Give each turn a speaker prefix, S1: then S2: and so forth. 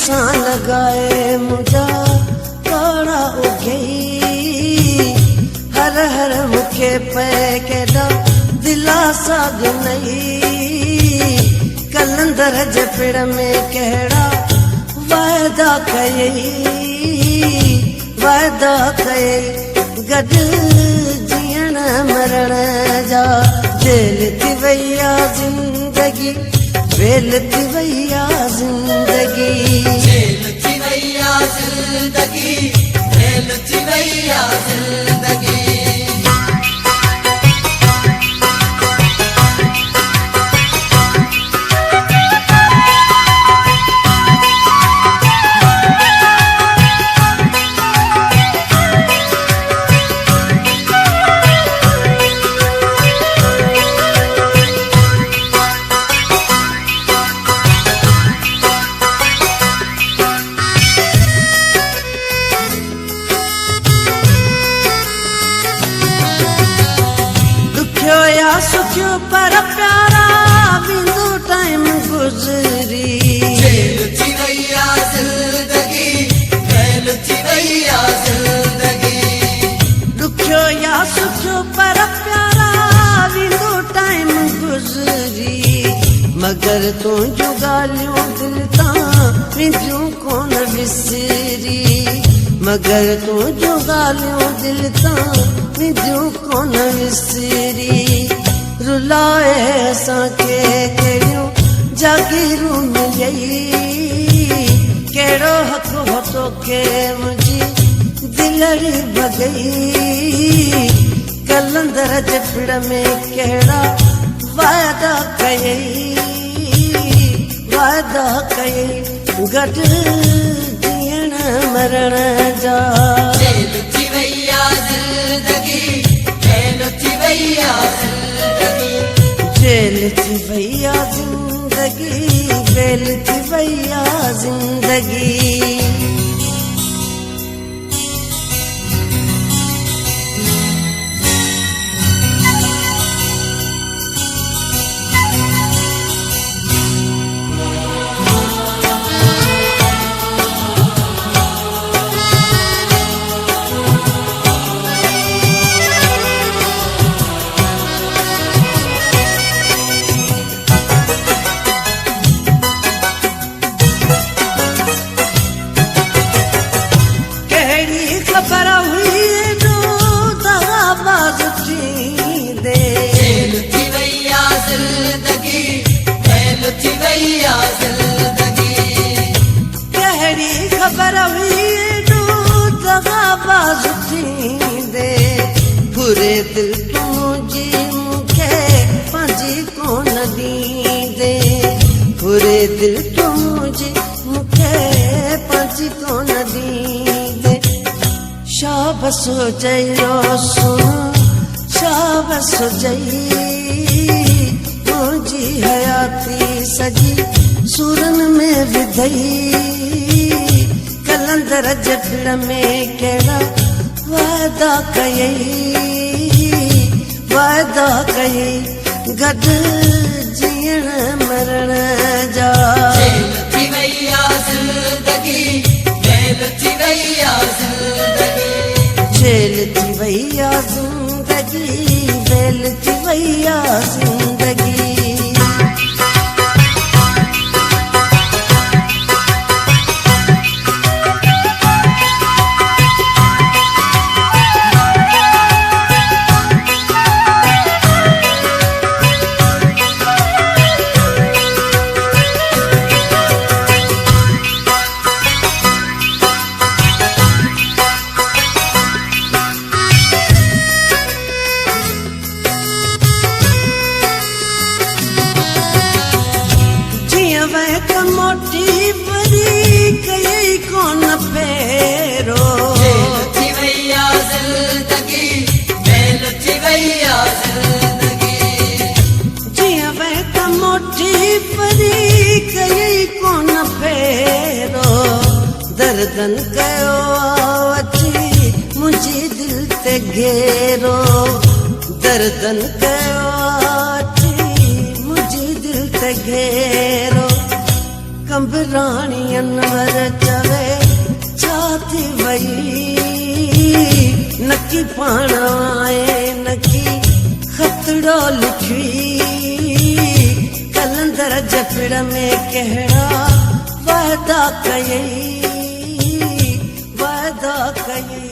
S1: सां लगाए मुझा काड़ा उगई हर हर मुखे पे केड़ा दिलासा गिनई कलंदर जे पिड़ में केड़ा वायदा कई गड जीअण मरण जा जेल थी वैया जिंदगी वेल थी वैया जिंदगी
S2: जेल थी वैया जिंदगी वेल थी वैया जिंदगी
S1: सुखियो पर प्यारा बिंदु टाइम गुजरी
S2: जेल थी वैया जिंदगी वेल थी वैया जिंदगी
S1: दुखियो या सुखियो पर प्यारा बिंदु टाइम गुजरी मगर तू जो गालियों दिल ता विंदियूं कोन विसरी मगर तू जो गालियों दिल ता विंदियूं कोन विसरी रुलाए असांखे कहिड़ियूं जागीरूं मिलई कहिड़ो हक़ हो तोखे मुंहिंजी दिलड़ी भॻई कलंदर जे पिड़ में कहिड़ा वाइदा कई गॾु जीअण मरण जा
S2: जेल थी वैया जिंदगी वेल थी वैया
S1: जेल थी वैया जिंदगी वेल थी वैया जिंदगी खबर हुई जो दगाबाज थींदे
S2: जेल थी वैया जिंदगी वेल थी वैया जिंदगी
S1: कहिड़ी खबर हुई जो दगाबाज थींदे बुरे दिल तुंहिंजी मूंखे पंहिंजी कोन ॾींदे बुरे दिल तुंहिंजी मूंखे पंहिंजी कोन ॾींदे शाबस हुजई सुन शाबस हुजई मुंहिंजी हयाती सॼी सुरन में विधई कलंदर जे पिड़ में कहिड़ा वाइदा कई गॾु जीअण मरण जा
S2: जेल थी वैया जिंदगी वेल थी वैया जिंदगी
S1: जेल थी वैया जिंदगी वेल थी वैया जिंदगी मोटी परी कई कोन फेरो
S2: जेल थी वैया जिंदगी वेल थी वैया जिंदगी
S1: जिया वह मोटी परी कई कोन फेरो दर्दन कयो अची मुंहिंजी दिल ते घेरो दर्दन कयो अची मुंहिंजी दिल ते घेरो कंबराणी अनवर चवे छाती वई नकी पाणाए नकी खतड़ो लिखी कलंदर जफड़ में कहड़ा वादा कई वादा कई